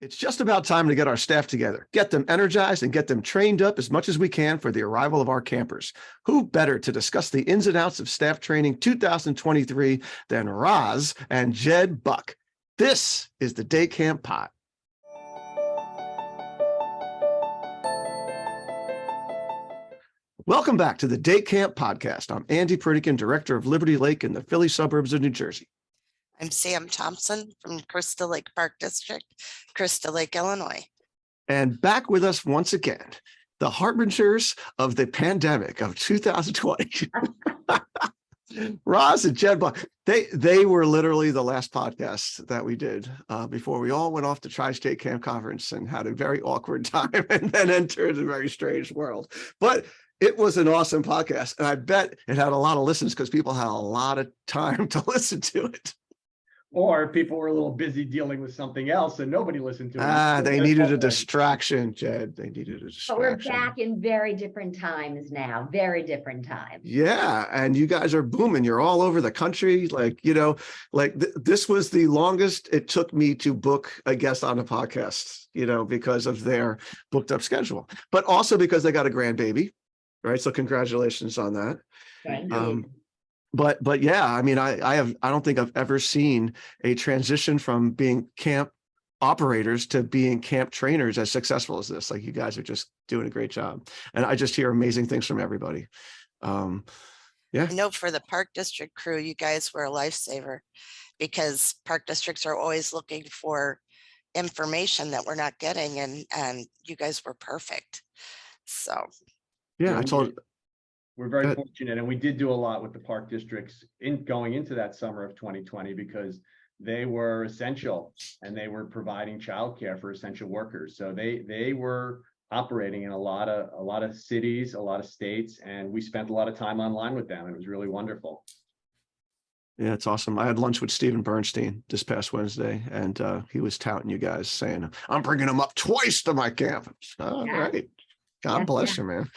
It's just about time to get our staff together, get them energized, and get them trained up as much as we can for the arrival of our campers. Who better to discuss the ins and outs of staff training 2023 than Roz and Jed Buck? This is the Day Camp Pod. Welcome back to the Day Camp Podcast. I'm Andy Pritikin, Director of Liberty Lake in the Philly suburbs of New Jersey. I'm Sam Thompson from Crystal Lake Park District, Crystal Lake, Illinois. And back with us once again, the harbingers of the pandemic of 2020. Roz and Jed Buck. They were literally the last podcast that we did before we all went off to Tri-State Camp Conference and had a very awkward time and then entered a very strange world. But it was an awesome podcast. And I bet it had a lot of listens because people had a lot of time to listen to it. Or people were a little busy dealing with something else and nobody listened to it. They needed a distraction, Jed. They needed a distraction. But we're back in very different times now, very different times. Yeah. And you guys are booming. You're all over the country. This was the longest it took me to book a guest on a podcast, because of their booked up schedule, but also because they got a grandbaby, right? So congratulations on that. Thank you. But yeah, I mean, I don't think I've ever seen a transition from being camp operators to being camp trainers as successful as this. Like, you guys are just doing a great job. And I just hear amazing things from everybody. Yeah. I know for the Park District crew, you guys were a lifesaver because park districts are always looking for information that we're not getting, and you guys were perfect. So yeah, I told we're very fortunate, and we did do a lot with the park districts in going into that summer of 2020 because they were essential and they were providing childcare for essential workers. So they were operating in a lot of cities, a lot of states, and we spent a lot of time online with them. It was really wonderful. Yeah, it's awesome. I had lunch with Stephen Bernstein this past Wednesday, and he was touting you guys, saying, "I'm bringing him up twice to my camp." All right. God bless you, man.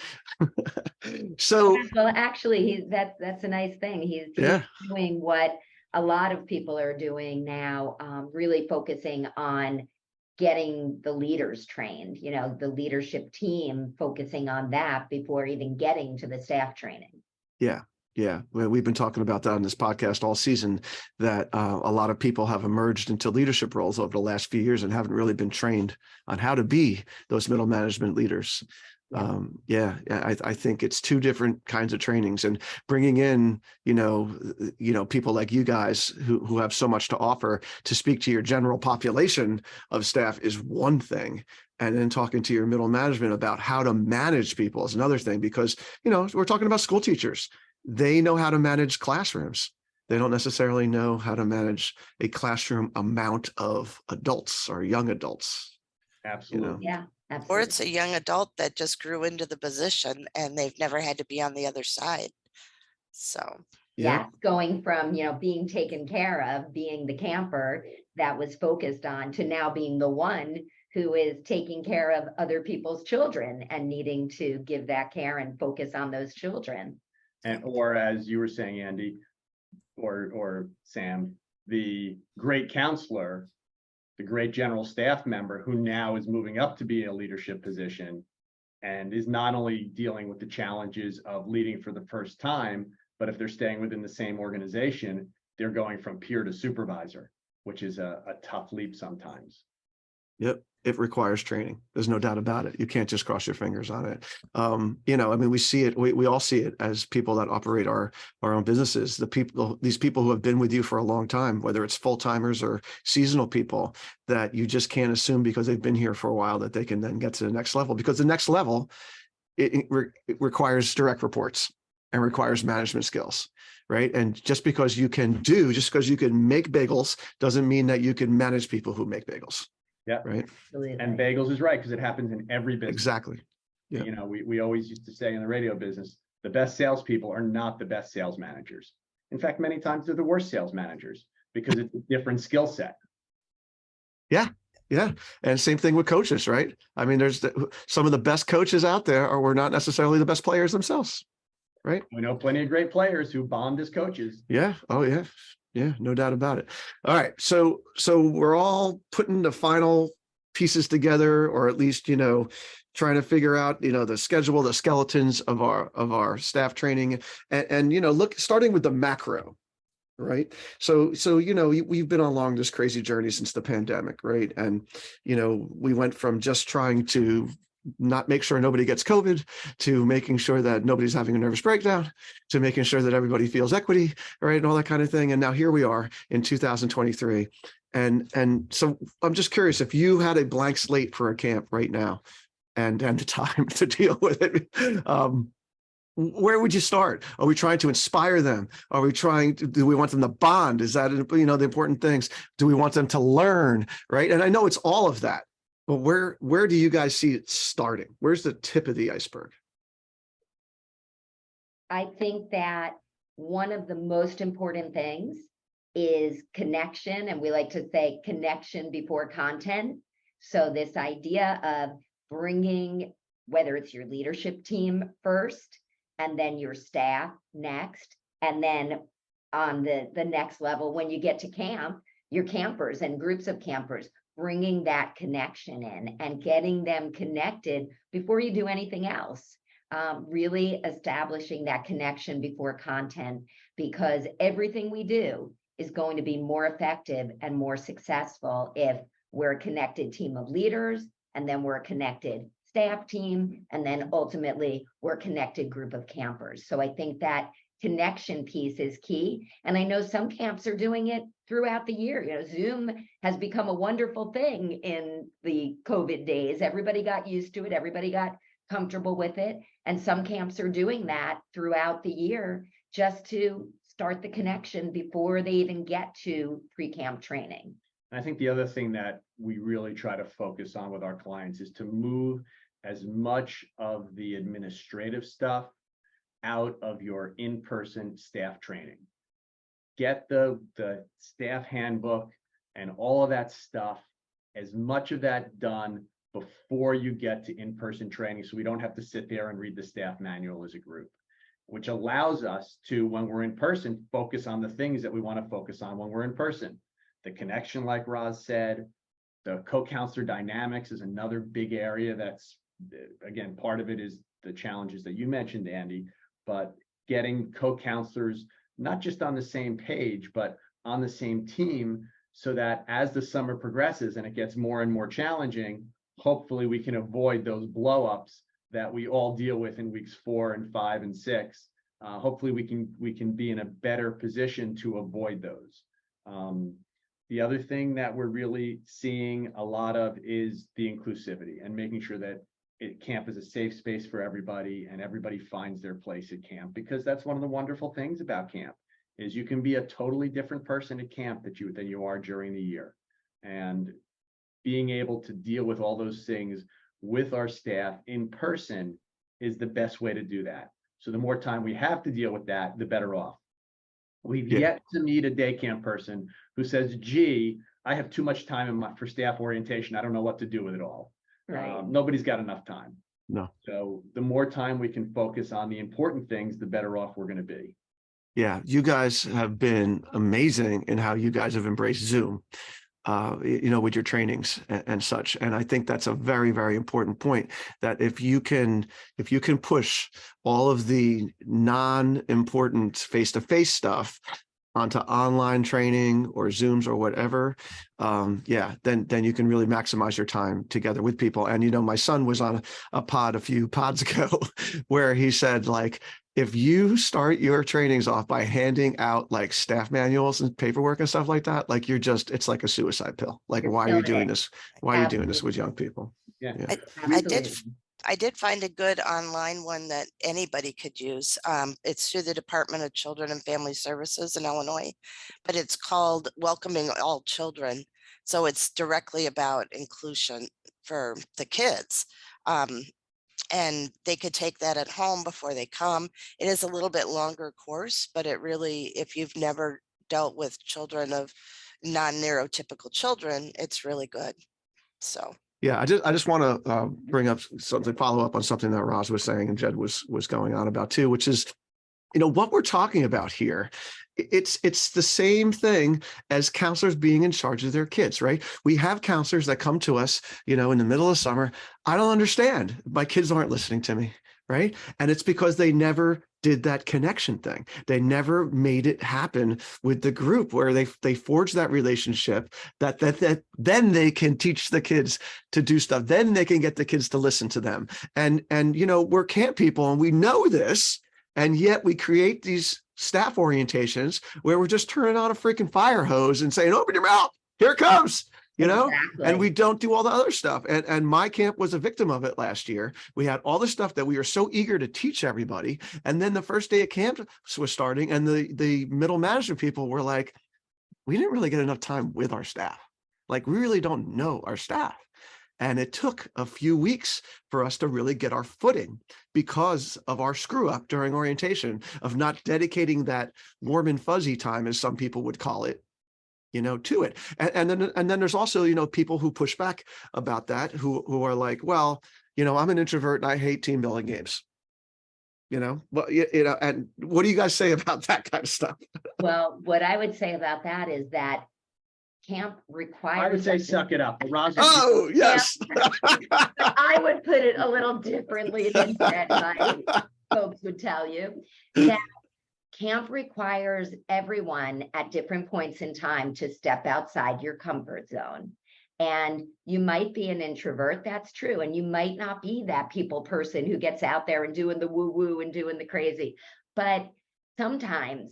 So, well, actually, that's a nice thing. He's doing what a lot of people are doing now, really focusing on getting the leaders trained, the leadership team, focusing on that before even getting to the staff training. Yeah. Well, we've been talking about that on this podcast all season, that a lot of people have emerged into leadership roles over the last few years and haven't really been trained on how to be those middle management leaders. I think it's two different kinds of trainings, and bringing in, people like you guys who have so much to offer to speak to your general population of staff is one thing. And then talking to your middle management about how to manage people is another thing, because, we're talking about school teachers. They know how to manage classrooms. They don't necessarily know how to manage a classroom amount of adults or young adults. Absolutely. Yeah. Absolutely. Or it's a young adult that just grew into the position and they've never had to be on the other side. So yes, going from, being taken care of, being the camper that was focused on, to now being the one who is taking care of other people's children and needing to give that care and focus on those children. Or as you were saying, Andy, or Sam, the great counselor, the great general staff member who now is moving up to be in a leadership position and is not only dealing with the challenges of leading for the first time, but if they're staying within the same organization, they're going from peer to supervisor, which is a tough leap sometimes. Yep. It requires training. There's no doubt about it. You can't just cross your fingers on it. We see it. We all see it as people that operate our own businesses. These people who have been with you for a long time, whether it's full timers or seasonal people, that you just can't assume because they've been here for a while that they can then get to the next level. Because the next level, it requires direct reports and requires management skills, right? And just because you can make bagels doesn't mean that you can manage people who make bagels. Yeah. Right. And bagels is right, because it happens in every business. Exactly. Yeah. We always used to say in the radio business, the best salespeople are not the best sales managers. In fact, many times they're the worst sales managers because it's a different skill set. Yeah. And same thing with coaches, right? I mean, there's some of the best coaches out there were not necessarily the best players themselves, right? We know plenty of great players who bombed as coaches. Yeah. Oh, yeah. Yeah, no doubt about it. All right. So we're all putting the final pieces together, or at least, trying to figure out, the schedule, the skeletons of our staff training, and look, starting with the macro. Right. So, we've been along this crazy journey since the pandemic. Right. And, we went from just trying to not make sure nobody gets COVID, to making sure that nobody's having a nervous breakdown, to making sure that everybody feels equity, right, and all that kind of thing. And now here we are in 2023. And so I'm just curious, if you had a blank slate for a camp right now and the time to deal with it, where would you start? Are we trying to inspire them? Are we do we want them to bond? Is that, the important things? Do we want them to learn? Right. And I know it's all of that, but where do you guys see it starting? Where's the tip of the iceberg? I think that one of the most important things is connection. And we like to say connection before content. So this idea of bringing, whether it's your leadership team first, and then your staff next, and then on the next level, when you get to camp, your campers and groups of campers, bringing that connection in and getting them connected before you do anything else. Really establishing that connection before content, because everything we do is going to be more effective and more successful if we're a connected team of leaders, and then we're a connected staff team, and then ultimately we're a connected group of campers. So I think that connection piece is key. And I know some camps are doing it throughout the year. Zoom has become a wonderful thing in the COVID days. Everybody got used to it. Everybody got comfortable with it. And some camps are doing that throughout the year just to start the connection before they even get to pre-camp training. I think the other thing that we really try to focus on with our clients is to move as much of the administrative stuff out of your in-person staff training. Get the staff handbook and all of that stuff, as much of that done before you get to in-person training, so we don't have to sit there and read the staff manual as a group, which allows us to, when we're in person, focus on the things that we want to focus on when we're in person. The connection, like Roz said, the co-counselor dynamics is another big area that's, again, part of it is the challenges that you mentioned, Andy, but getting co-counselors not just on the same page, but on the same team, so that as the summer progresses and it gets more and more challenging, hopefully we can avoid those blow-ups that we all deal with in weeks 4 and 5 and 6. Hopefully we can be in a better position to avoid those. The other thing that we're really seeing a lot of is the inclusivity, and making sure that camp is a safe space for everybody and everybody finds their place at camp, because that's one of the wonderful things about camp is you can be a totally different person at camp than you are during the year. And being able to deal with all those things with our staff in person is the best way to do that. So the more time we have to deal with that, the better off. We've yet to meet a day camp person who says, gee, I have too much time for staff orientation. I don't know what to do with it all. Right. Nobody's got enough time. No. So the more time we can focus on the important things, the better off we're going to be. Yeah, you guys have been amazing in how you guys have embraced Zoom, with your trainings and such. And I think that's a very, very important point, that if you can push all of the non-important face-to-face stuff onto online training or Zooms or whatever, then you can really maximize your time together with people. And, my son was on a pod a few pods ago where he said, like, if you start your trainings off by handing out like staff manuals and paperwork and stuff like that, like it's like a suicide pill. Like, why are you doing this? Why are you doing this with young people? Yeah. I did find a good online one that anybody could use. It's through the Department of Children and Family Services in Illinois, but it's called Welcoming All Children. So it's directly about inclusion for the kids. And they could take that at home before they come. It is a little bit longer course, but it really, if you've never dealt with children of non-neurotypical children, it's really good. So. Yeah, I just want to bring up something, follow up on something that Roz was saying and Jed was going on about too, which is, what we're talking about here it's the same thing as counselors being in charge of their kids, right? We have counselors that come to us, in the middle of summer. I don't understand. My kids aren't listening to me, right? And it's because they never did that connection thing. They never made it happen with the group where they forged that relationship that then they can teach the kids to do stuff. Then they can get the kids to listen to them. And we're camp people and we know this, and yet we create these staff orientations where we're just turning on a freaking fire hose and saying, open your mouth, here it comes. Exactly. And we don't do all the other stuff. And my camp was a victim of it last year. We had all the stuff that we were so eager to teach everybody. And then the first day of camp was starting and the middle management people were like, we didn't really get enough time with our staff. Like, we really don't know our staff. And it took a few weeks for us to really get our footing because of our screw up during orientation of not dedicating that warm and fuzzy time, as some people would call it, to it. And then there's also, people who push back about that, who are like, well, I'm an introvert and I hate team building games. And what do you guys say about that kind of stuff? Well, what I would say about that is that camp requires. I would say suck it up. Roz, Oh, yes. I would put it a little differently than Jed, my folks would tell you that camp requires everyone at different points in time to step outside your comfort zone. And you might be an introvert, that's true. And you might not be that people person who gets out there and doing the woo-woo and doing the crazy. But sometimes,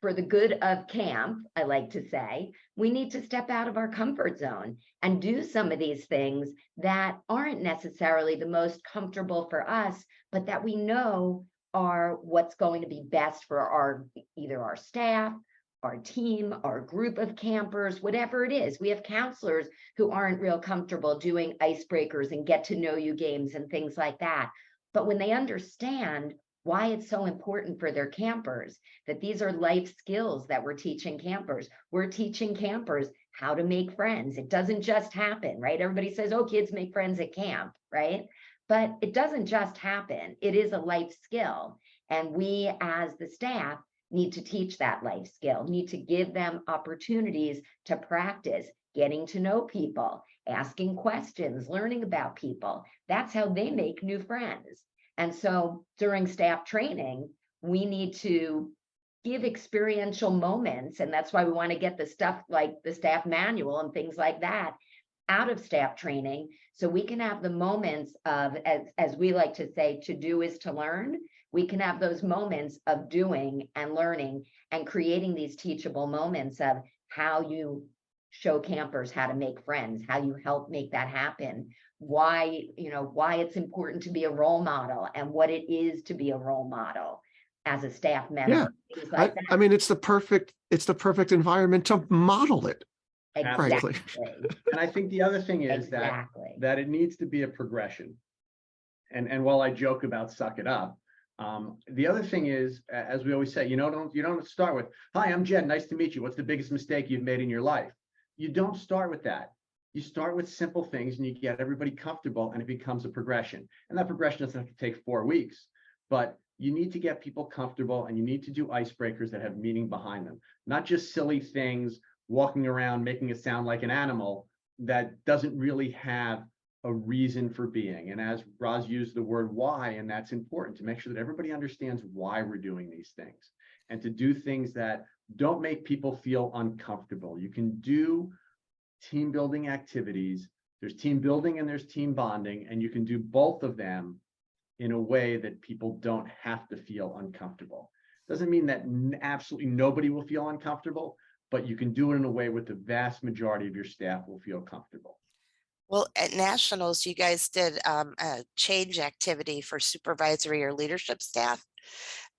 for the good of camp, I like to say, we need to step out of our comfort zone and do some of these things that aren't necessarily the most comfortable for us, but that we know are what's going to be best for either our staff, our team, our group of campers, whatever it is. We have counselors who aren't real comfortable doing icebreakers and get to know you games and things like that. But when they understand why it's so important for their campers, that these are life skills that we're teaching campers. We're teaching campers how to make friends. It doesn't just happen, right? Everybody says, oh, kids make friends at camp, right? But it doesn't just happen. It is a life skill. And we as the staff need to teach that life skill, need to give them opportunities to practice getting to know people, asking questions, learning about people. That's how they make new friends. And so during staff training, we need to give experiential moments. And that's why we want to get the stuff like the staff manual and things like that out of staff training. So we can have the moments of, as we like to say, to do is to learn. We can have those moments of doing and learning and creating these teachable moments of how you show campers how to make friends, how you help make that happen, why it's important to be a role model and what it is to be a role model as a staff member. Yeah. Like I mean, it's the perfect environment to model it. Exactly. And I think the other thing is that it needs to be a progression. And while I joke about suck it up, the other thing is, as we always say, you don't start with, hi, I'm Jed, nice to meet you. What's the biggest mistake you've made in your life? You don't start with that. You start with simple things and you get everybody comfortable and it becomes a progression. And that progression doesn't have to take 4 weeks, but you need to get people comfortable and you need to do icebreakers that have meaning behind them, not just silly things, walking around, making it sound like an animal that doesn't really have a reason for being. And as Roz used the word why, and that's important to make sure that everybody understands why we're doing these things and to do things that don't make people feel uncomfortable. You can do team building activities. There's team building and there's team bonding, and you can do both of them in a way that people don't have to feel uncomfortable. Doesn't mean that absolutely nobody will feel uncomfortable, but you can do it in a way where the vast majority of your staff will feel comfortable. Well, at Nationals, you guys did a change activity for supervisory or leadership staff.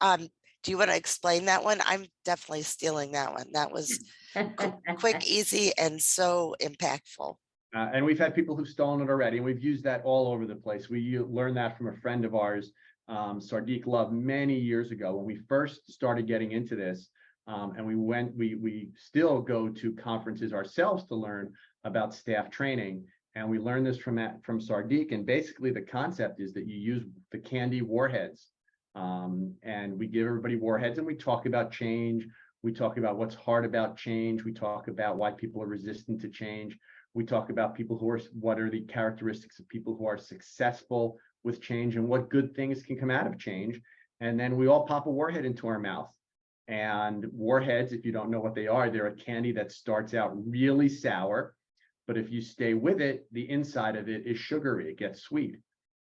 Do you want to explain that one? I'm definitely stealing that one. That was quick, easy, and so impactful. And we've had people who've stolen it already, and we've used that all over the place. We learned that from a friend of ours, Sardik Love, many years ago when we first started getting into this. And we still go to conferences ourselves to learn about staff training. And we learned this from Sardik. And basically the concept is that you use the candy warheads. And we give everybody warheads and we talk about change. We talk about what's hard about change. We talk about why people are resistant to change. We talk about people who are, what are the characteristics of people who are successful with change and what good things can come out of change. And then we all pop a warhead into our mouth. And warheads, if you don't know what they are, they're a candy that starts out really sour, but if you stay with it, the inside of it is sugary, it gets sweet.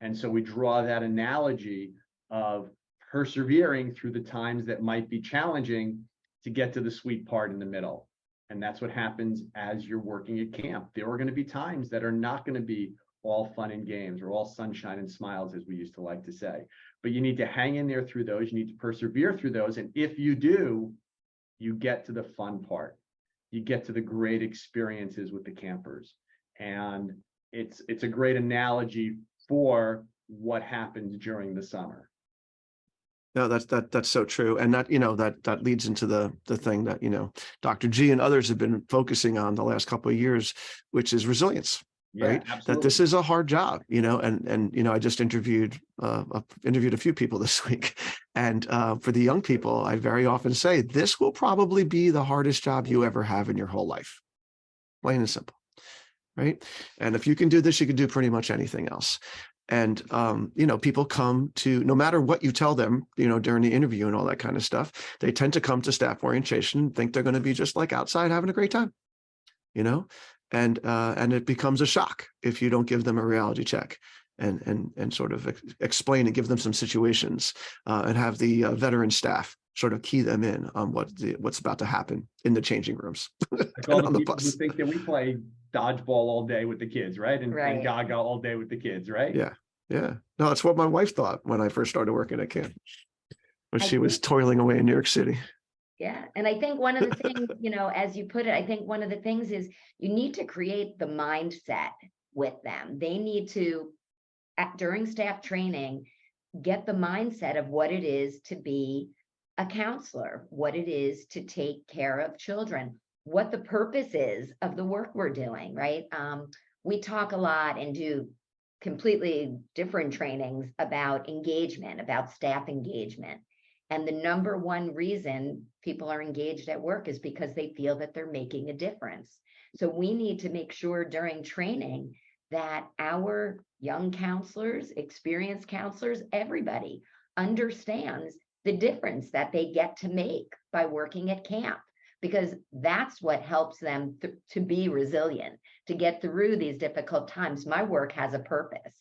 And so we draw that analogy of persevering through the times that might be challenging to get to the sweet part in the middle. And that's what happens as you're working at camp. There are going to be times that are not going to be all fun and games or all sunshine and smiles, as we used to like to say. But you need to hang in there through those. You need to persevere through those. And if you do, you get to the fun part. You get to the great experiences with the campers. And it's a great analogy for what happens during the summer. No, that's so true. And that, that leads into the thing that, Dr. G and others have been focusing on the last couple of years, which is resilience. Yeah, right? absolutely. That this is a hard job, and I just interviewed a few people this week, and for the young people, I very often say this will probably be the hardest job you ever have in your whole life, plain and simple, right? And if you can do this, you can do pretty much anything else. And people come to, no matter what you tell them, during the interview and all that kind of stuff, they tend to come to staff orientation and think they're going to be just like outside having a great time, and it becomes a shock if you don't give them a reality check and sort of explain and give them some situations and have the veteran staff sort of key them in on what's about to happen in the changing rooms. Like all the people who think that we play dodgeball all day with the kids, right? And Gaga all day with the kids, right? Yeah. No, that's what my wife thought when I first started working at camp, when she was toiling away in New York City. Yeah. And I think one of the things, as you put it, I think one of the things is you need to create the mindset with them. They need to, during staff training, get the mindset of what it is to be a counselor, what it is to take care of children, what the purpose is of the work we're doing, right? We talk a lot and do completely different trainings about engagement, about staff engagement. And the number one reason people are engaged at work is because they feel that they're making a difference. So we need to make sure during training that our young counselors, experienced counselors, everybody understands the difference that they get to make by working at camp, because that's what helps them to be resilient, to get through these difficult times. My work has a purpose.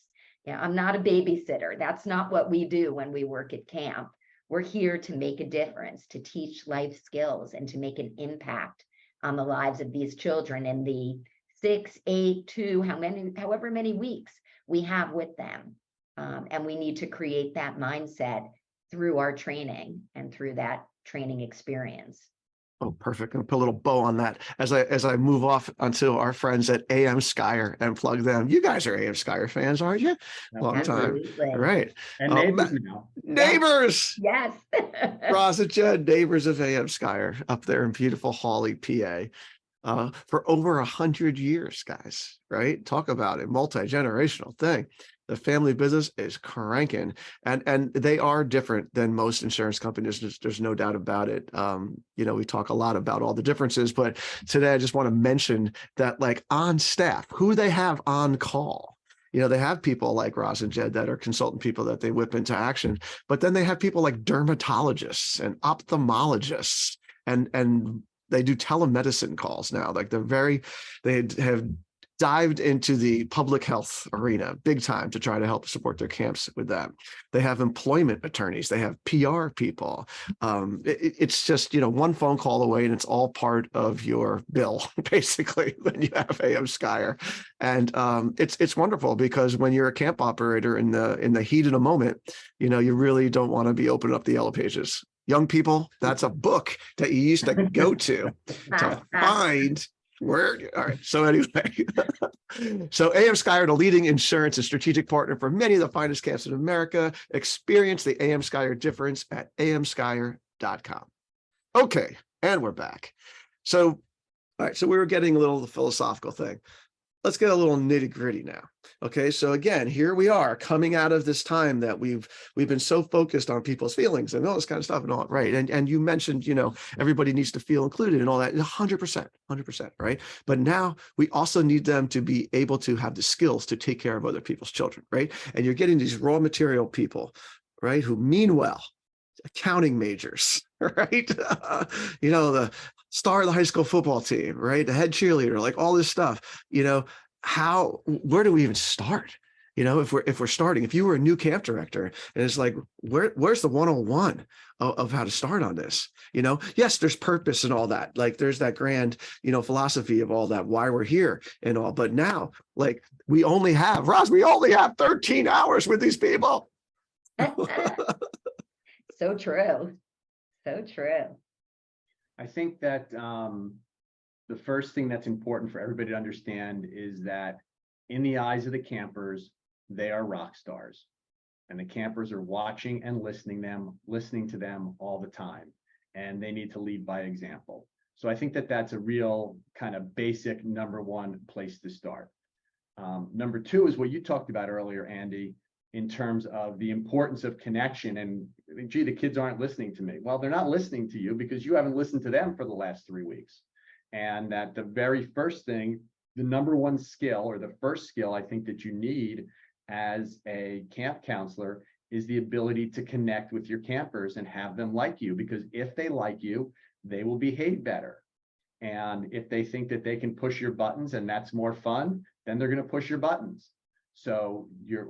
I'm not a babysitter. That's not what we do when we work at camp. We're here to make a difference, to teach life skills and to make an impact on the lives of these children in the 6, 8, 2, however many weeks we have with them. And we need to create that mindset through our training and through that training experience. Oh, perfect. And put a little bow on that as I move off onto our friends at AM Skyer and plug them. You guys are AM Skyer fans, aren't you? Long Absolutely. time. Right. And neighbors now. Neighbors. Yes. Roz and Jed, neighbors of AM Skyer up there in beautiful Hawley, PA. For over 100 years, guys, right? Talk about it, multi-generational thing. The family business is cranking, and they are different than most insurance companies. There's no doubt about it. We talk a lot about all the differences, but today I just want to mention that, like, on staff, who they have on call. They have people like Roz and Jed that are consultant people that they whip into action, but then they have people like dermatologists and ophthalmologists and they do telemedicine calls now. Like they have dived into the public health arena big time to try to help support their camps with that. They have employment attorneys. They have PR people. It's just, one phone call away and it's all part of your bill, basically, when you have AM Skyer. And it's wonderful because when you're a camp operator in the heat of the moment, you really don't want to be opening up the yellow pages. Young people, that's a book that you used to go to find where. All right. So anyway, so AM Skyer, the leading insurance and strategic partner for many of the finest camps in America. Experience the AM Skyer difference at amskyer.com. Okay. And we're back. So, all right. So we were getting a little philosophical thing. let's get a little nitty gritty now. Okay. So again, here we are coming out of this time that we've been so focused on people's feelings and all this kind of stuff and all, right. And you mentioned, everybody needs to feel included and all that, 100%, right. But now we also need them to be able to have the skills to take care of other people's children, right. And you're getting these raw material people, right, who mean well, accounting majors, right. The star of the high school football team, right? The head cheerleader, like all this stuff, where do we even start? If we're starting, if you were a new camp director and it's like, where's the 101 of how to start on this? Yes, there's purpose and all that. Like there's that grand, philosophy of all that, why we're here and all. But now, like we only have 13 hours with these people. So true. So true. I think that the first thing that's important for everybody to understand is that in the eyes of the campers, they are rock stars, and the campers are watching and listening to them all the time, and they need to lead by example. So I think that that's a real kind of basic number one place to start. Number two is what you talked about earlier, Andy, in terms of the importance of connection. And gee, the kids aren't listening to me. Well, they're not listening to you because you haven't listened to them for the last 3 weeks. And that the very first thing, the number one skill, or the first skill I think that you need as a camp counselor, is the ability to connect with your campers and have them like you. Because if they like you, they will behave better. And if they think that they can push your buttons and that's more fun, then they're going to push your buttons. So you're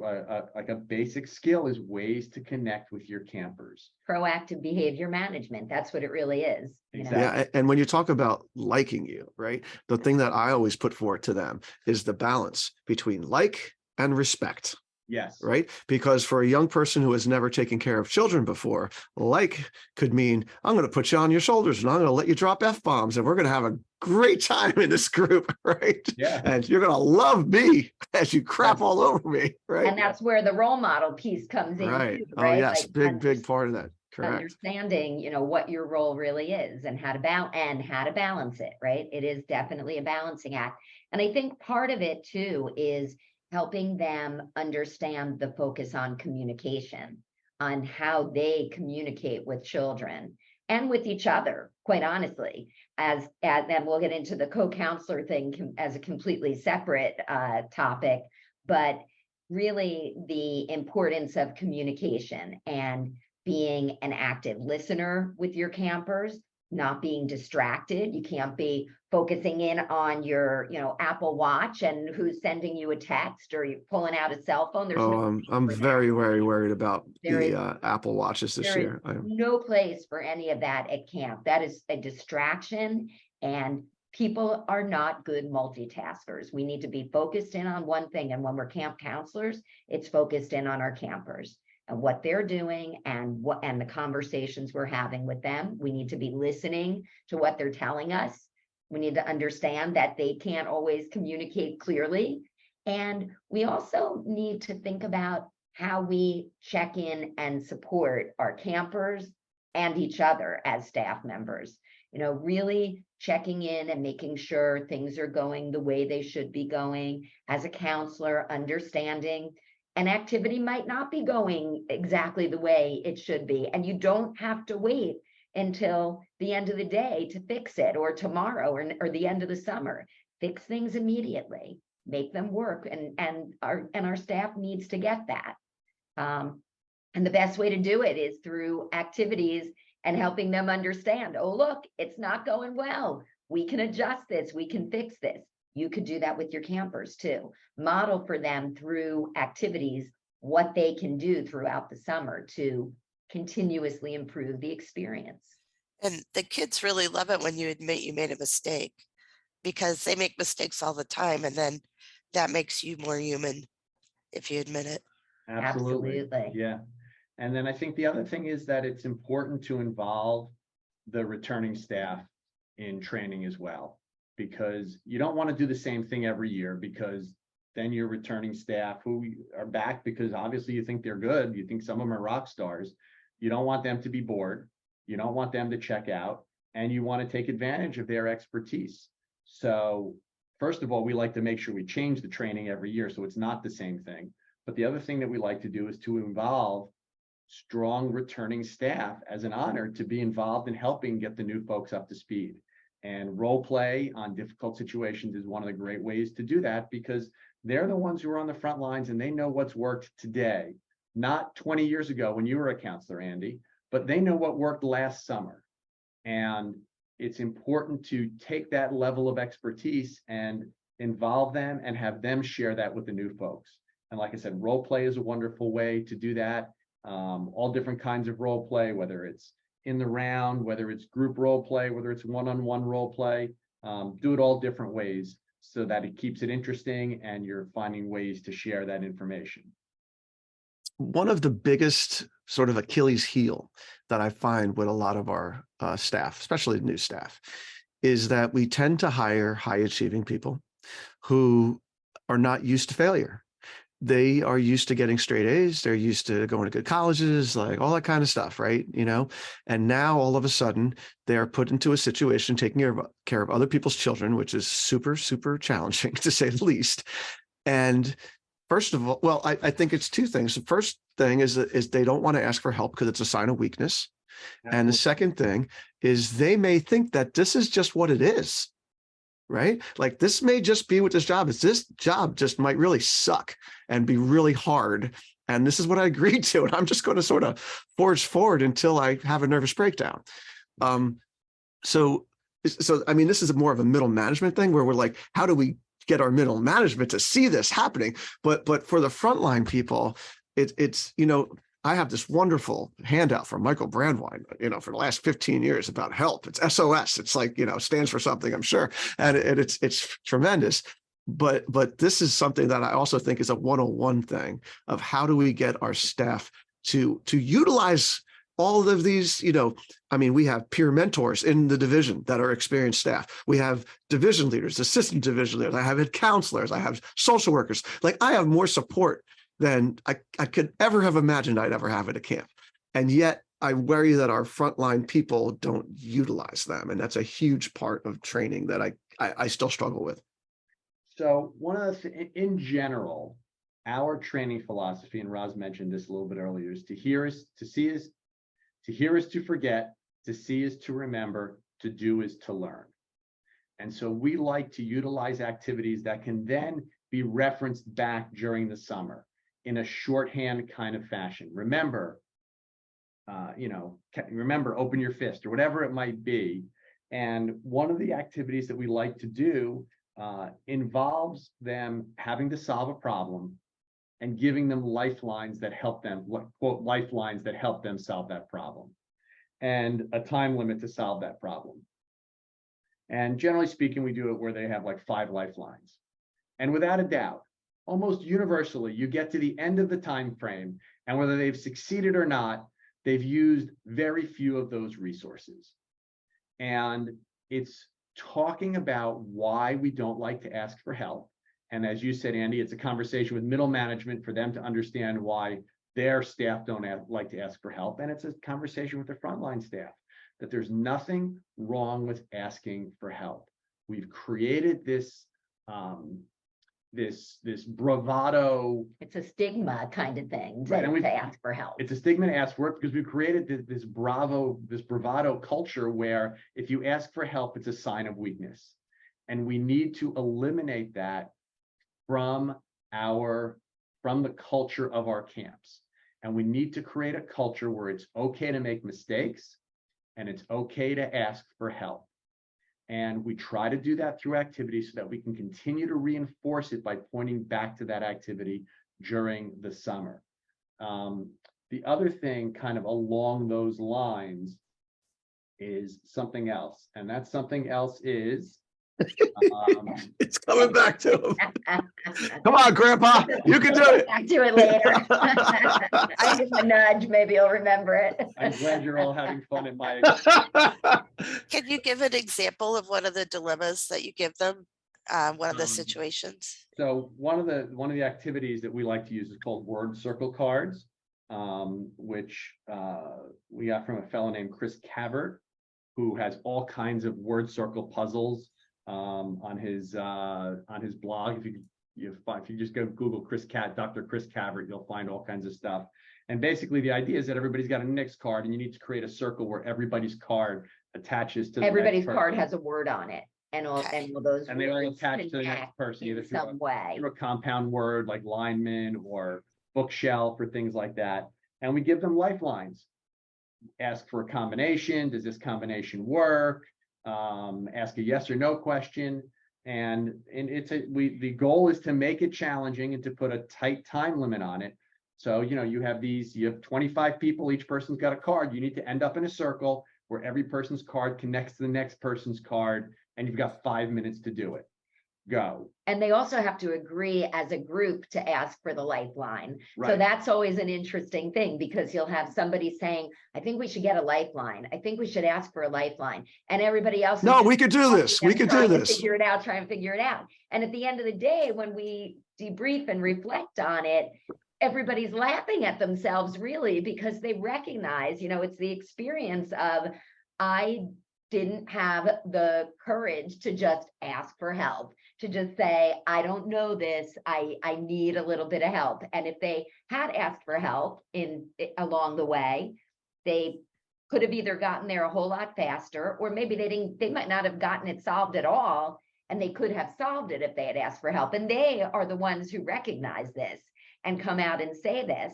like a basic skill is ways to connect with your campers. Proactive behavior management. That's what it really is. Exactly. Yeah. And when you talk about liking you, right, the thing that I always put forward to them is the balance between like and respect. Yes. Right. Because for a young person who has never taken care of children before, like could mean I'm going to put you on your shoulders and I'm going to let you drop F-bombs and we're going to have a great time in this group. Right. Yeah. And you're going to love me as you crap all over me. Right. And that's where the role model piece comes in. Right. Too, Oh, right? yes. Like Big part of that. Correct. Understanding, what your role really is and how to balance it. Right. It is definitely a balancing act. And I think part of it too is helping them understand the focus on communication, on how they communicate with children and with each other, quite honestly, as then we'll get into the co-counselor thing as a completely separate topic, but really the importance of communication and being an active listener with your campers, not being distracted. You can't be focusing in on your, Apple Watch and who's sending you a text or you're pulling out a cell phone. There's I'm very, very worried about the Apple Watches this year. No place for any of that at camp. That is a distraction, and people are not good multitaskers. We need to be focused in on one thing. And when we're camp counselors, it's focused in on our campers and what they're doing and the conversations we're having with them. We need to be listening to what they're telling us. We need to understand that they can't always communicate clearly. And we also need to think about how we check in and support our campers and each other as staff members. Really checking in and making sure things are going the way they should be going. As a counselor, understanding an activity might not be going exactly the way it should be. And you don't have to wait until the end of the day to fix it, or tomorrow, or the end of the summer. Fix things immediately, make them work, and our staff needs to get that. And the best way to do it is through activities and helping them understand, oh, look, it's not going well. We can adjust this, we can fix this. You could do that with your campers too. Model for them through activities what they can do throughout the summer to continuously improve the experience. And the kids really love it when you admit you made a mistake, because they make mistakes all the time. And then that makes you more human if you admit it. Absolutely. Yeah. And then I think the other thing is that it's important to involve the returning staff in training as well, because you don't want to do the same thing every year, because then your returning staff who are back because obviously you think they're good, you think some of them are rock stars, you don't want them to be bored, you don't want them to check out, and you want to take advantage of their expertise. So first of all, we like to make sure we change the training every year, so it's not the same thing. But the other thing that we like to do is to involve strong returning staff as an honor to be involved in helping get the new folks up to speed. And role play on difficult situations is one of the great ways to do that, because they're the ones who are on the front lines and they know what's worked today, not 20 years ago when you were a counselor, Andy, but they know what worked last summer. And it's important to take that level of expertise and involve them and have them share that with the new folks. And like I said, role play is a wonderful way to do that. All different kinds of role play, whether it's in the round, whether it's group role play, whether it's one-on-one role play, do it all different ways so that it keeps it interesting and you're finding ways to share that information. One of the biggest sort of Achilles heel that I find with a lot of our staff, especially new staff, is that we tend to hire high achieving people who are not used to failure. They are used to getting straight A's. They're used to going to good colleges, like all that kind of stuff, right? You know, and now all of a sudden they're put into a situation taking care of other people's children, which is super, super challenging to say the least. And first of all, well, I think it's two things. The first thing is they don't want to ask for help because it's a sign of weakness. And the second thing is they may think that this is just what it is, right? Like this may just be what this job is. This job just might really suck and be really hard. And this is what I agreed to. And I'm just going to sort of forge forward until I have a nervous breakdown. So I mean, this is more of a middle management thing where we're like, how do we get our middle management to see this happening? But for the frontline people, it's, you know, I have this wonderful handout from Michael Brandwein, you know, for the last 15 years about help. It's SOS. It's like, you know, stands for something, I'm sure. And it's tremendous. But this is something that I also think is a 101 thing of how do we get our staff to utilize all of these, you know, I mean, we have peer mentors in the division that are experienced staff. We have division leaders, assistant division leaders. I have head counselors. I have social workers. Like I have more support than I could ever have imagined I'd ever have at a camp. And yet I worry that our frontline people don't utilize them. And that's a huge part of training that I still struggle with. So one of the, in general, our training philosophy, and Roz mentioned this a little bit earlier, is to hear is to see is to hear is to forget, to see is to remember, to do is to learn. And so we like to utilize activities that can then be referenced back during the summer in a shorthand kind of fashion. Remember, remember, open your fist or whatever it might be. And one of the activities that we like to do involves them having to solve a problem and giving them lifelines that help them, quote, lifelines that help them solve that problem, and a time limit to solve that problem. And generally speaking, we do it where they have like 5 lifelines. And without a doubt, almost universally, you get to the end of the time frame, and whether they've succeeded or not, they've used very few of those resources. And it's talking about why we don't like to ask for help. And as you said, Andy, it's a conversation with middle management for them to understand why their staff don't like to ask for help. And it's a conversation with the frontline staff that there's nothing wrong with asking for help. We've created this this bravado. It's a stigma kind of thing Right, and to ask for help. It's a stigma to ask for it because we've created this bravado culture where if you ask for help, it's a sign of weakness. And we need to eliminate that from the culture of our camps. And we need to create a culture where it's okay to make mistakes and it's okay to ask for help. And we try to do that through activities so that we can continue to reinforce it by pointing back to that activity during the summer. The other thing kind of along those lines is something else. And that something else is it's coming back to him. Come on, Grandpa, you can do it. Back to it later. I give him a nudge, maybe he'll remember it. I'm glad you're all having fun in my Can you give an example of one of the dilemmas that you give them? One of the situations? So one of the activities that we like to use is called word circle cards, which we got from a fellow named Chris Cavert, who has all kinds of word circle puzzles on his blog. If you just go Google Dr. Chris Cavert, you'll find all kinds of stuff. And basically the idea is that everybody's got an index card, and you need to create a circle where everybody's card attaches to Everybody's the next card person. has a word on it, and all those And they all words attach to the next connect person, either in through some way. a compound word like lineman or bookshelf or things like that. And we give them lifelines. Ask for a combination. Does this combination work? Ask a yes or no question. And the goal is to make it challenging and to put a tight time limit on it. So, you have 25 people, each person's got a card. You need to end up in a circle where every person's card connects to the next person's card, and you've got 5 minutes to do it. Go. And they also have to agree as a group to ask for the lifeline. So Right. that's always an interesting thing, because you'll have somebody saying, I think we should get a lifeline. I think we should ask for a lifeline. And everybody else. No, we could do this. We could do this. Figure it out, try and figure it out. And at the end of the day, when we debrief and reflect on it, everybody's laughing at themselves, really, because they recognize, it's the experience of, I didn't have the courage to just ask for help, to just say, I don't know this, I need a little bit of help. And if they had asked for help along the way, they could have either gotten there a whole lot faster, or maybe they might not have gotten it solved at all, and they could have solved it if they had asked for help. And they are the ones who recognize this and come out and say this.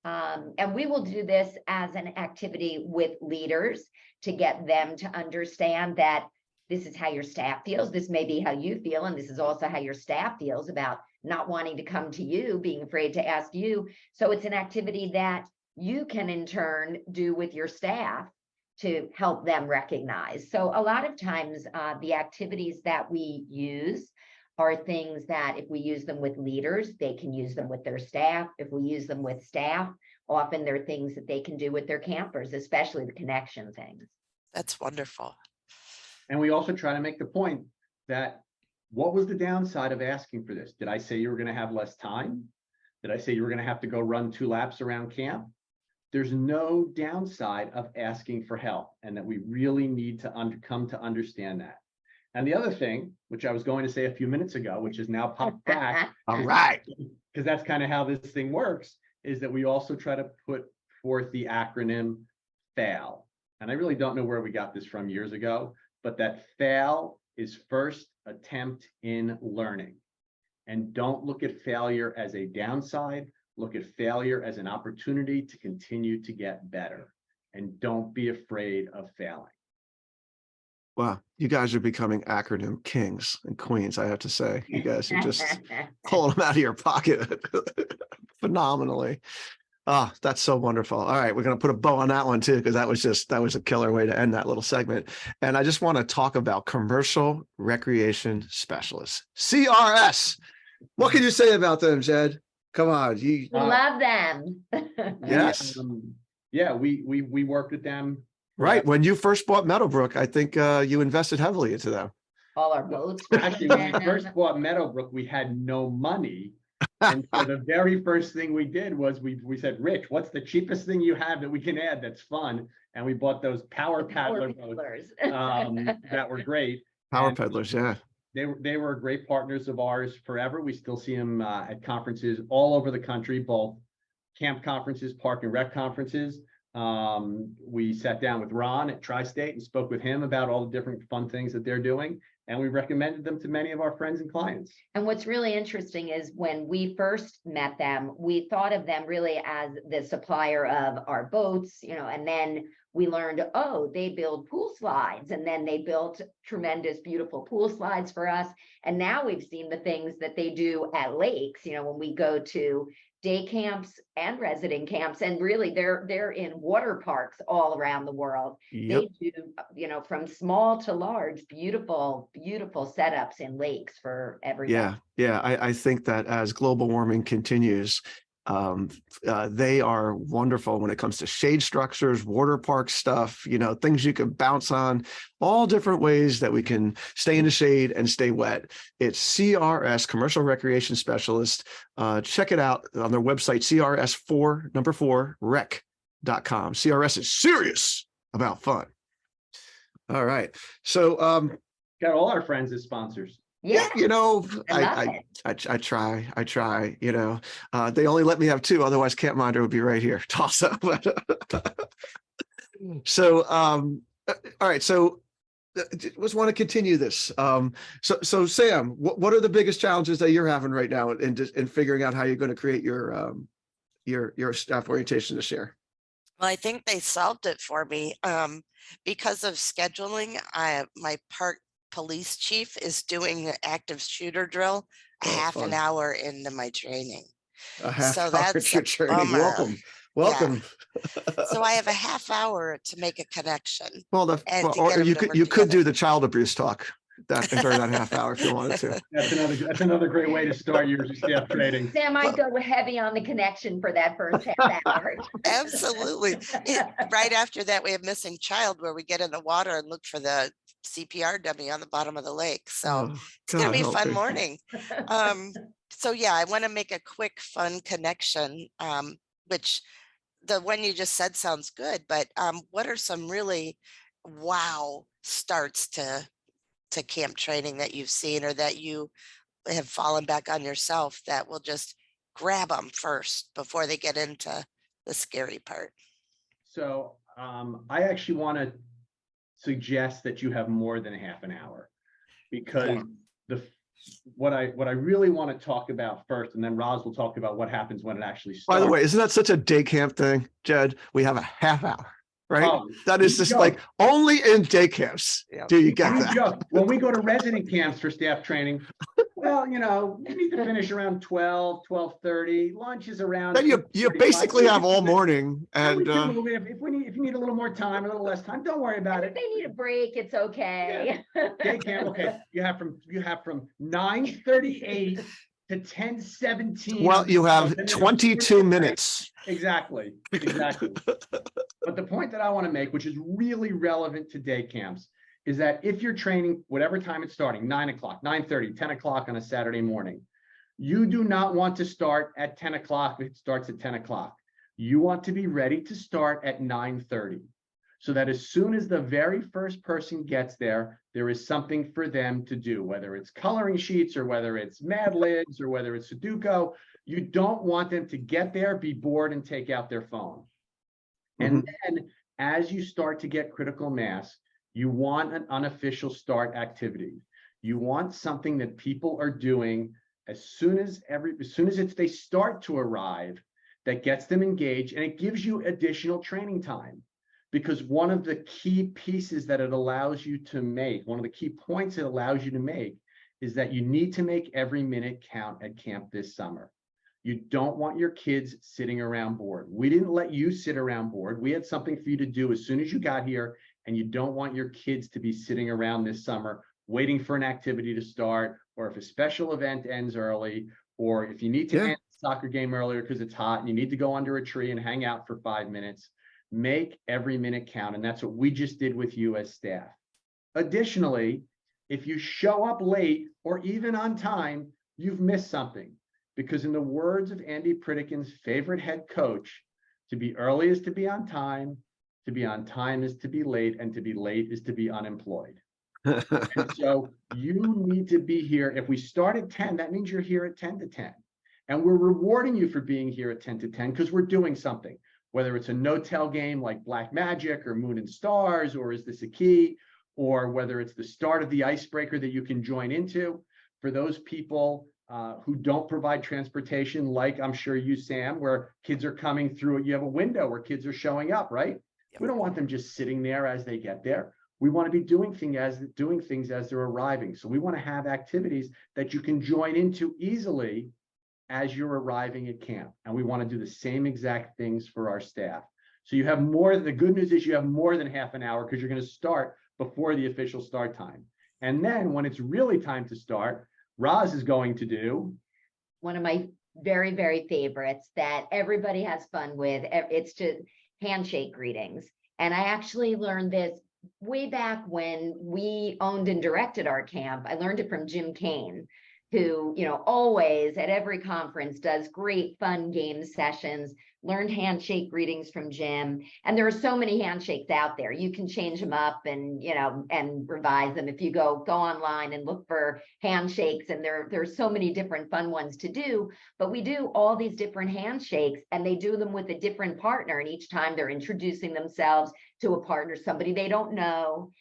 And we will do this as an activity with leaders to get them to understand that this is how your staff feels. This may be how you feel. And this is also how your staff feels about not wanting to come to you, being afraid to ask you. So it's an activity that you can in turn do with your staff to help them recognize. So a lot of times the activities that we use are things that if we use them with leaders, they can use them with their staff. If we use them with staff, often they're things that they can do with their campers, especially the connection things. That's wonderful. And we also try to make the point that what was the downside of asking for this? Did I say you were going to have less time? Did I say you were going to have to go run 2 laps around camp? There's no downside of asking for help, and that we really need to come to understand that. And the other thing, which I was going to say a few minutes ago, which is now popped back, All right. because that's kind of how this thing works, is that we also try to put forth the acronym FAIL. And I really don't know where we got this from years ago, but that FAIL is first attempt in learning. And don't look at failure as a downside, look at failure as an opportunity to continue to get better. And don't be afraid of failing. Wow, you guys are becoming acronym kings and queens, I have to say. You guys are just pulling them out of your pocket phenomenally. Oh, that's so wonderful. All right, we're going to put a bow on that one too, because that was a killer way to end that little segment. And I just want to talk about commercial recreation specialists, CRS. What can you say about them, Jed? Come on, We love them. Yes. Yeah, we worked with them. Right. When you first bought Meadowbrook, I think you invested heavily into them. All our boats. Actually, when we first bought Meadowbrook, we had no money. And so the very first thing we did was we said, Rich, what's the cheapest thing you have that we can add that's fun? And we bought those power paddler boats that were great. Power And peddlers, yeah. They were great partners of ours forever. We still see them at conferences all over the country, both camp conferences, park and rec conferences. We sat down with Ron at Tri-State and spoke with him about all the different fun things that they're doing. And we recommended them to many of our friends and clients. And what's really interesting is when we first met them, we thought of them really as the supplier of our boats, and then we learned, oh, they build pool slides, and then they built tremendous, beautiful pool slides for us. And now we've seen the things that they do at lakes, when we go to day camps and resident camps, and really they're in water parks all around the world. Yep. They do, from small to large, beautiful setups in lakes for everyone. Yeah. I think that as global warming continues, they are wonderful when it comes to shade structures, water park stuff, things you can bounce on, all different ways that we can stay in the shade and stay wet. It's CRS, Commercial Recreation Specialist. Check it out on their website, CRS4rec.com. CRS is serious about fun. All right. So, Got Got all our friends as sponsors. Yeah, You know, I love I it. I try, you know, they only let me have two, otherwise Campminder would be right here. Also. So, all right. So just want to continue this. So Sam, what are the biggest challenges that you're having right now in figuring out how you're going to create your staff orientation this year? Well, I think they solved it for me. Because of scheduling, my park police chief is doing an active shooter drill a Oh, half an fun. hour into my training. A half So hour that's your a training. bummer. Welcome. Yeah. Welcome. So I have a half hour to make a connection Well, and to or get them you to could work you could together. do the child abuse talk during that half hour if you wanted to. That's another great way to start your staff training. Sam, I'd go heavy on the connection for that first half hour. Absolutely. Right after that, we have missing child where we get in the water and look for the CPR dummy on the bottom of the lake. So Oh, it's going to God be a help fun me. morning. So yeah, I want to make a quick, fun connection, which the one you just said sounds good, but what are some really wow starts to camp training that you've seen or that you have fallen back on yourself that will just grab them first before they get into the scary part? So I actually want to suggest that you have more than a half an hour, because what I really want to talk about first, and then Roz will talk about what happens when it actually starts. By the way, isn't that such a day camp thing, Jed? We have a half hour, right? Oh, That is just like only in day camps do you get that. joke. When we go to resident camps for staff training, well, you know, you need to finish around 12, 12:30. Lunch is around. Then you 2:45. basically have all morning, And we and can move it. If you need a little more time, a little less time, don't worry about If it. they need a break, it's okay. Day camp, okay. You have from 9:38 to 10:17. well, you have So then 22 minutes. Exactly. But the point that I want to make, which is really relevant to day camps, is that if you're training, whatever time it's starting, 9 o'clock, 9:30, 10 o'clock on a Saturday morning, you do not want to start at 10 o'clock if it starts at 10 o'clock. You want to be ready to start at 9:30. So that as soon as the very first person gets there, there is something for them to do, whether it's coloring sheets or whether it's Mad Libs or whether it's Sudoku. You don't want them to get there, be bored, and take out their phone. And then as you start to get critical mass, you want an unofficial start activity. You want something that people are doing as soon as they start to arrive, that gets them engaged, and it gives you additional training time. Because one of the key pieces that it allows you to make, one of the key points it allows you to make, is that you need to make every minute count at camp this summer. You don't want your kids sitting around bored. We didn't let you sit around bored. We had something for you to do as soon as you got here, and you don't want your kids to be sitting around this summer waiting for an activity to start, or if a special event ends early, or if you need to end the soccer game earlier because it's hot and you need to go under a tree and hang out for 5 minutes. Make every minute count, and that's what we just did with you as staff. Additionally, if you show up late or even on time, you've missed something. Because in the words of Andy Pritikin's favorite head coach, to be early is to be on time is to be late, and to be late is to be unemployed. And so you need to be here. If we start at 10, that means you're here at 10 to 10. And we're rewarding you for being here at 10 to 10 because we're doing something, whether it's a no-tell game like Black Magic or Moon and Stars, or Is This a Key, or whether it's the start of the icebreaker that you can join into. For those people who don't provide transportation, like I'm sure you, Sam, where kids are coming through, you have a window where kids are showing up, right? Yep. We don't want them just sitting there as they get there. We want to be doing things as they're arriving. So we want to have activities that you can join into easily as you're arriving at camp. And we want to do the same exact things for our staff. So you have more. The good news is you have more than half an hour because you're going to start before the official start time. And then when it's really time to start, Roz is going to do one of my very, very favorites that everybody has fun with. It's just handshake greetings. And I actually learned this way back when we owned and directed our camp. I learned it from Jim Kane, who, always at every conference does great fun game sessions, learned handshake greetings from Jim. And there are so many handshakes out there. You can change them up and, and revise them. If you go online and look for handshakes, and there's so many different fun ones to do, but we do all these different handshakes, and they do them with a different partner. And each time they're introducing themselves to a partner, somebody they don't know.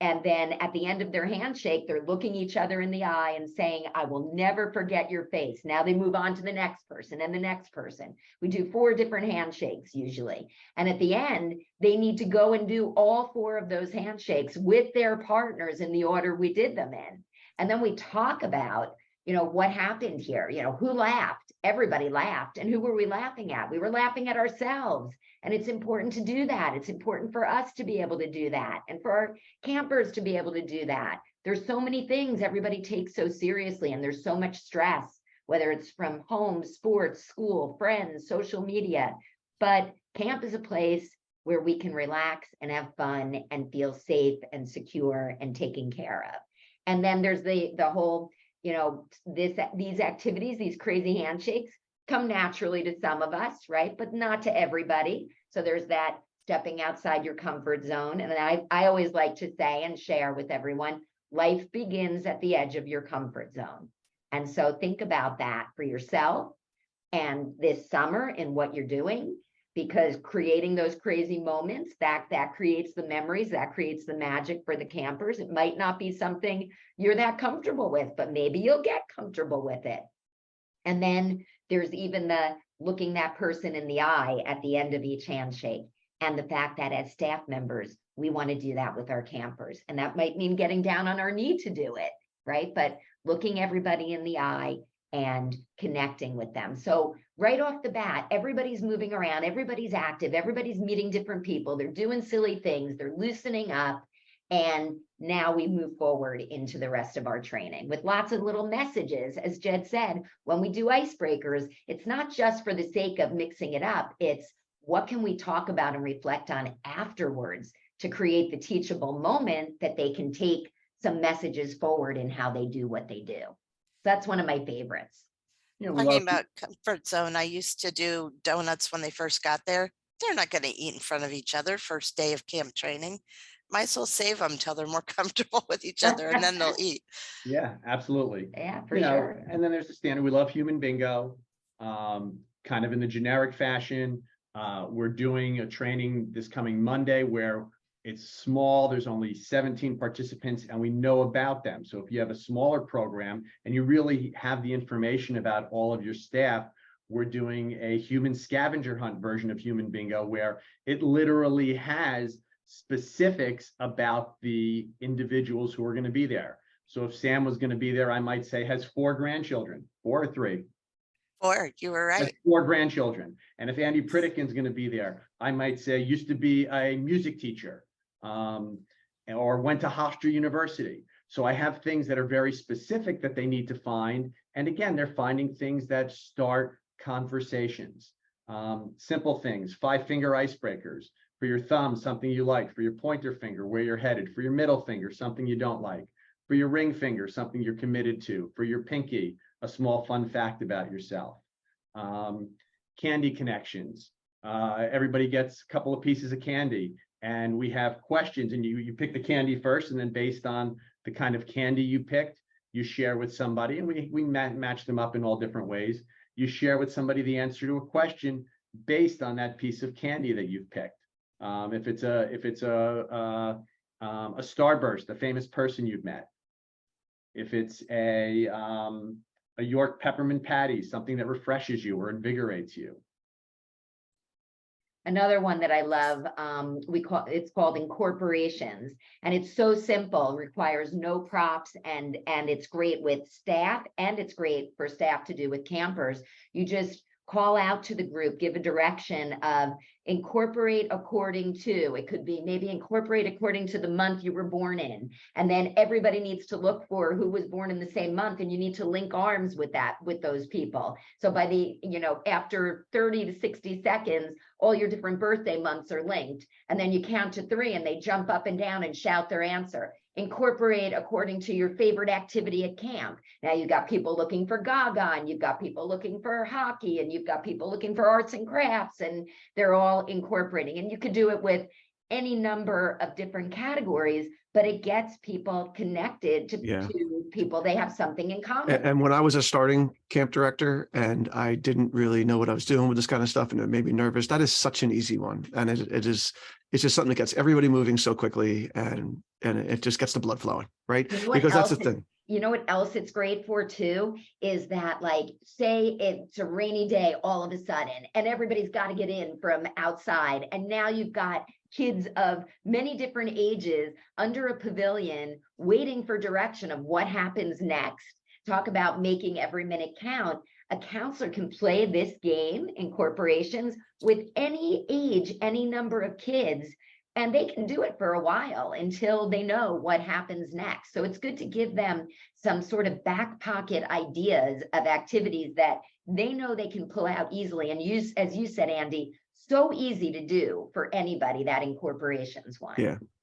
And then at the end of their handshake, they're looking each other in the eye and saying, I will never forget your face. Now they move on to the next person and the next person. We do 4 different handshakes usually. And at the end, they need to go and do all 4 of those handshakes with their partners in the order we did them in. And then we talk about, what happened here, who laughed? Everybody laughed. And who were we laughing at? We were laughing at ourselves. And it's important to do that. It's important for us to be able to do that, and for our campers to be able to do that. There's so many things everybody takes so seriously, and there's so much stress, whether it's from home, sports, school, friends, social media. But camp is a place where we can relax and have fun and feel safe and secure and taken care of. And then there's the whole, these activities, these crazy handshakes, come naturally to some of us, right? But not to everybody. So there's that stepping outside your comfort zone. And I always like to say and share with everyone, life begins at the edge of your comfort zone. And so think about that for yourself and this summer in what you're doing, because creating those crazy moments, that creates the memories, that creates the magic for the campers. It might not be something you're that comfortable with, but maybe you'll get comfortable with it. And then there's even the looking that person in the eye at the end of each handshake, and the fact that as staff members, we want to do that with our campers. And that might mean getting down on our knee to do it, right? But looking everybody in the eye and connecting with them. So right off the bat, everybody's moving around, everybody's active, everybody's meeting different people, they're doing silly things, they're loosening up. And now we move forward into the rest of our training with lots of little messages. As Jed said, when we do icebreakers, it's not just for the sake of mixing it up. It's what can we talk about and reflect on afterwards to create the teachable moment that they can take some messages forward in how they do what they do. That's one of my favorites. Talking about comfort zone, I used to do donuts when they first got there. They're not going to eat in front of each other first day of camp training. Might as well save them till they're more comfortable with each other, and then they'll eat. Yeah, absolutely. Yeah, for sure. And then there's the standard. We love human bingo, kind of in the generic fashion. We're doing a training this coming Monday where it's small. There's only 17 participants, and we know about them. So if you have a smaller program and you really have the information about all of your staff, we're doing a human scavenger hunt version of human bingo, where it literally has specifics about the individuals who are going to be there. So if Sam was going to be there, I might say has 4 grandchildren, 4 or 3. 4, you were right. Has 4 grandchildren. And if Andy Pritikin's going to be there, I might say used to be a music teacher, or went to Hofstra University. So I have things that are very specific that they need to find. And again, they're finding things that start conversations. Simple things, 5-finger icebreakers. For your thumb, something you like. For your pointer finger, where you're headed. For your middle finger, something you don't like. For your ring finger, something you're committed to. For your pinky, a small fun fact about yourself. Candy connections. Everybody gets a couple of pieces of candy, and we have questions, and you pick the candy first, and then based on the kind of candy you picked, you share with somebody, and we match them up in all different ways. You share with somebody the answer to a question based on that piece of candy that you've picked. If it's a Starburst, a famous person you've met. If it's a York peppermint patty, something that refreshes you or invigorates you. Another one that I love, it's called incorporations, and it's so simple, requires no props, and it's great with staff, and it's great for staff to do with campers. You just call out to the group, give a direction of incorporate according to, it could be maybe incorporate according to the month you were born in. And then everybody needs to look for who was born in the same month, and you need to link arms with those people. So by the, after 30 to 60 seconds, all your different birthday months are linked. And then you count to 3 and they jump up and down and shout their answer. incorporate according to your favorite activity at camp. Now you've got people looking for Gaga, and you've got people looking for hockey, and you've got people looking for arts and crafts, and they're all incorporating. And you could do it with any number of different categories, but it gets people connected to people. They have something in common. And when I was a starting camp director and I didn't really know what I was doing with this kind of stuff and it made me nervous, that is such an easy one. And it's just something that gets everybody moving so quickly, and it just gets the blood flowing, right? Because that's the thing. You know what else it's great for too, is that, like, say it's a rainy day all of a sudden and everybody's got to get in from outside, and now you've got kids of many different ages under a pavilion waiting for direction of what happens next. Talk about making every minute count. A counselor can play this game in corporations with any age, any number of kids, and they can do it for a while until they know what happens next. So it's good to give them some sort of back pocket ideas of activities that they know they can pull out easily and use, as you said, Andy, so easy to do for anybody, that incorporations one.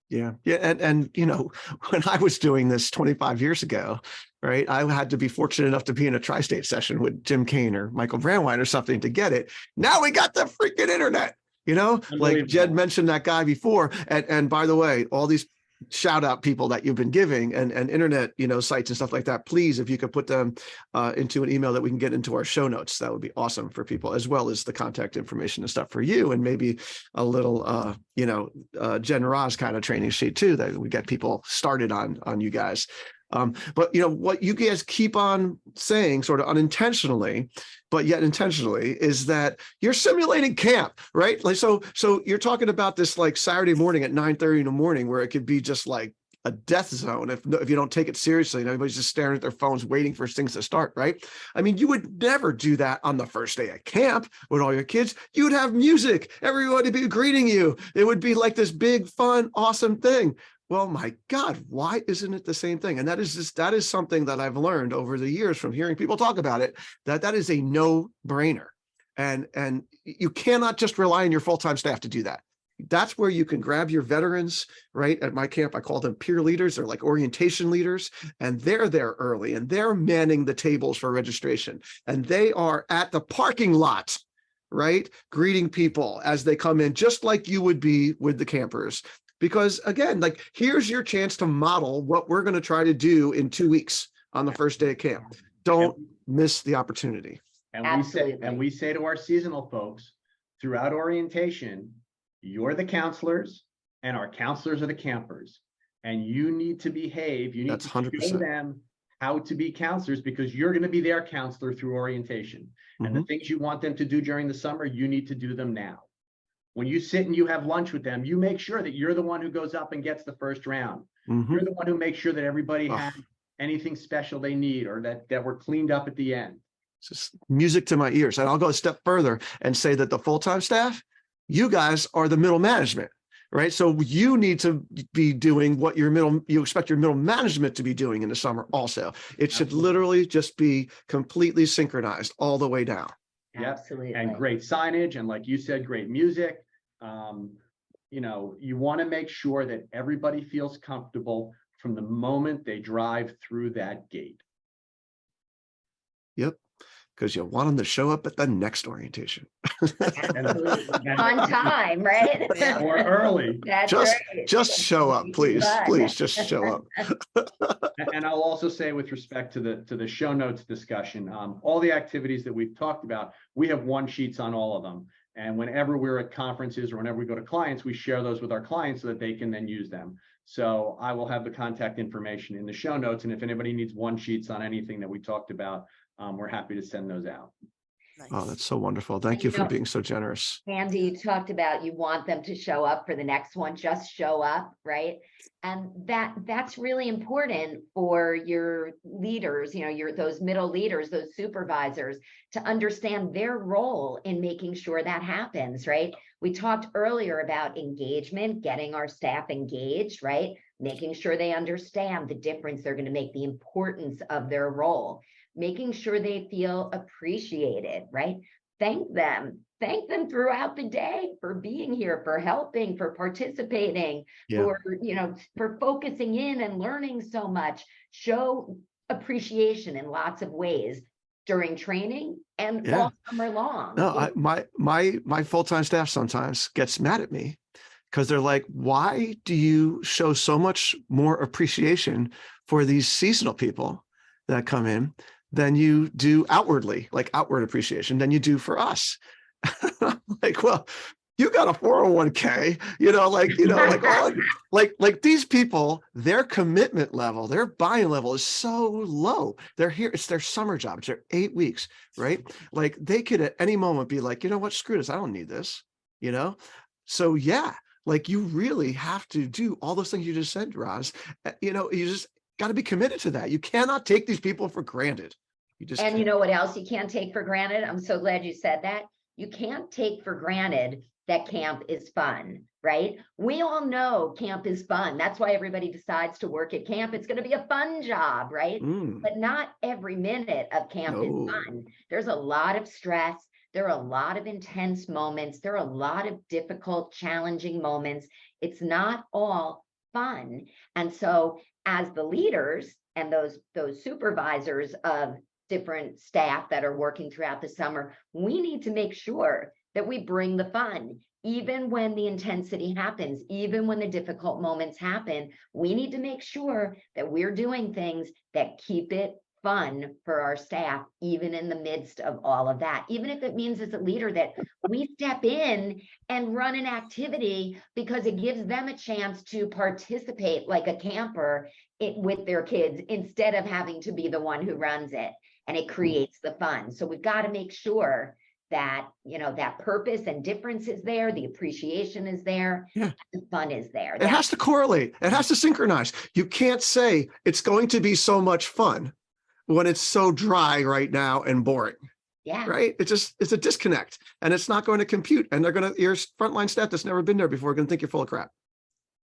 Yeah. And you know, when I was doing this 25 years ago, right, I had to be fortunate enough to be in a tri-state session with Jim Kane or Michael Brandwein or something to get it. Now we got the freaking internet, you know, like Jed mentioned that guy before. And by the way, all these shout out people that you've been giving and internet, you know, sites and stuff like that, please, if you could put them into an email that we can get into our show notes, that would be awesome for people, as well as the contact information and stuff for you, and maybe a little Jen Roz kind of training sheet too, that we get people started on you guys. But you know what you guys keep on saying sort of unintentionally, but yet intentionally, is that you're simulating camp, right? Like, so you're talking about this like Saturday morning at 9:30 in the morning, where it could be just like a death zone if you don't take it seriously and everybody's just staring at their phones waiting for things to start, right? I mean, you would never do that on the first day at camp with all your kids. You would have music, everybody would be greeting you. It would be like this big, fun, awesome thing. Well, my God, why isn't it the same thing? And that is something that I've learned over the years from hearing people talk about it, that is a no-brainer. And you cannot just rely on your full-time staff to do that. That's where you can grab your veterans, right? At my camp, I call them peer leaders. They're like orientation leaders, and they're there early and they're manning the tables for registration. And they are at the parking lot, right? Greeting people as they come in, just like you would be with the campers. Because again, like, here's your chance to model what we're going to try to do in 2 weeks on the first day of camp. Don't miss the opportunity. And we say to our seasonal folks throughout orientation, you're the counselors and our counselors are the campers, and you need to behave. You need That's to 100%. show them how to be counselors, because you're going to be their counselor through orientation. And the things you want them to do during the summer, you need to do them now. When you sit and you have lunch with them, you make sure that you're the one who goes up and gets the first round. You're the one who makes sure that everybody has anything special they need, or that we're cleaned up at the end. It's just music to my ears. And I'll go a step further and say that the full-time staff, you guys are the middle management, right? So you need to be doing what you expect your middle management to be doing in the summer also. It should literally just be completely synchronized all the way down. Absolutely. And great signage. And like you said, great music. You know, you want to make sure that everybody feels comfortable from the moment they drive through that gate. Yep. Because you want them to show up at the next orientation. On time, right? Or early. That's just show up, please. Please just show up. And I'll also say, with respect to the show notes discussion, all the activities that we've talked about, we have one sheets on all of them. And whenever we're at conferences or whenever we go to clients, we share those with our clients so that they can then use them. So I will have the contact information in the show notes. And if anybody needs one sheets on anything that we talked about, we're happy to send those out. Nice. Oh, that's so wonderful. Thank you for being so generous. Andy, you talked about you want them to show up for the next one, just show up, right? And that's really important for your leaders, you know, those middle leaders, those supervisors, to understand their role in making sure that happens, right? We talked earlier about engagement, getting our staff engaged, right? Making sure they understand the difference they're going to make, the importance of their role, making sure they feel appreciated, right? thank them. Thank them throughout the day for being here, for helping, for participating, for, for focusing in and learning so much. Show appreciation in lots of ways during training and all summer long. No, my full-time staff sometimes gets mad at me because they're like, why do you show so much more appreciation for these seasonal people that come in than you do outwardly, like outward appreciation, than you do for us? Like, well, you got a 401k, like these people, their commitment level, their buying level is so low. They're here. It's their summer job. It's their 8 weeks, right? Like they could at any moment be like, you know what, screw this. I don't need this, So yeah, like you really have to do all those things you just said, Roz. You just got to be committed to that. You cannot take these people for granted. You know what else you can't take for granted? I'm so glad you said that. You can't take for granted that camp is fun, right? We all know camp is fun. That's why everybody decides to work at camp. It's going to be a fun job, right? But not every minute of camp is fun. There's a lot of stress. There are a lot of intense moments. There are a lot of difficult, challenging moments. It's not all fun. And so as the leaders and those supervisors of different staff that are working throughout the summer, we need to make sure that we bring the fun, even when the intensity happens, even when the difficult moments happen. We need to make sure that we're doing things that keep it fun for our staff, even in the midst of all of that. Even if it means as a leader that we step in and run an activity because it gives them a chance to participate like a camper with their kids instead of having to be the one who runs it. And it creates the fun. So we've got to make sure that, that purpose and difference is there. The appreciation is there. Yeah. The fun is there. It has to correlate. It has to synchronize. You can't say it's going to be so much fun when it's so dry right now and boring. Yeah. Right. It's a disconnect and it's not going to compute. And your frontline staff that's never been there before are going to think you're full of crap.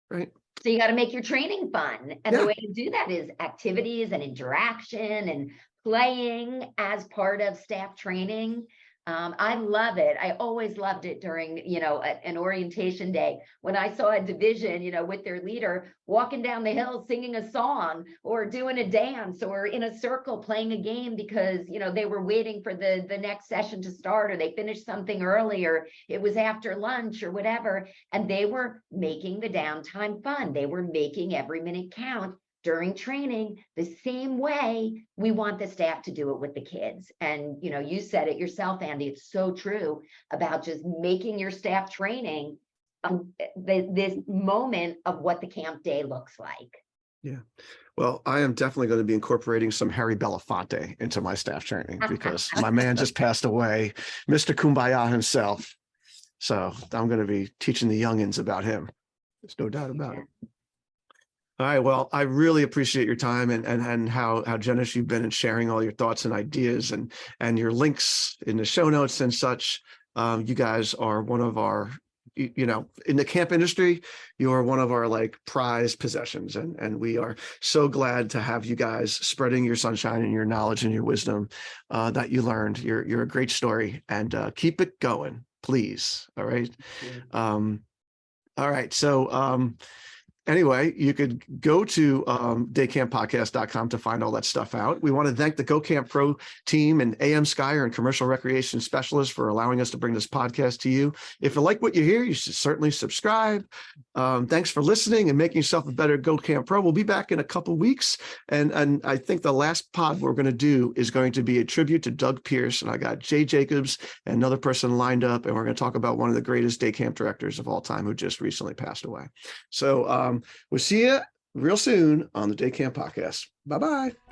Right. So you got to make your training fun. And the way to do that is activities and interaction and playing as part of staff training. I love it. I always loved it during, an orientation day when I saw a division, with their leader walking down the hill, singing a song or doing a dance or in a circle playing a game because, they were waiting for the next session to start or they finished something early or it was after lunch or whatever. And they were making the downtime fun. They were making every minute count during training, the same way we want the staff to do it with the kids. And, you said it yourself, Andy, it's so true about just making your staff training this moment of what the camp day looks like. Yeah. Well, I am definitely going to be incorporating some Harry Belafonte into my staff training because my man just passed away, Mr. Kumbaya himself. So I'm going to be teaching the youngins about him. There's no doubt about it. All right. Well, I really appreciate your time and how generous you've been in sharing all your thoughts and ideas and your links in the show notes and such. You guys are one of our, in the camp industry, you are one of our prized possessions. And we are so glad to have you guys spreading your sunshine and your knowledge and your wisdom that you learned. You're a great story and keep it going, please. All right. All right. So, anyway, you could go to daycamppodcast.com to find all that stuff out. We want to thank the Go Camp Pro team and AM Skyer and Commercial Recreation Specialists for allowing us to bring this podcast to you. If you like what you hear, you should certainly subscribe. Thanks for listening and making yourself a better Go Camp Pro. We'll be back in a couple weeks. And I think the last pod we're going to do is going to be a tribute to Doug Pierce. And I got Jay Jacobs and another person lined up. And we're going to talk about one of the greatest day camp directors of all time who just recently passed away. So, we'll see you real soon on the Day Camp Podcast. Bye-bye.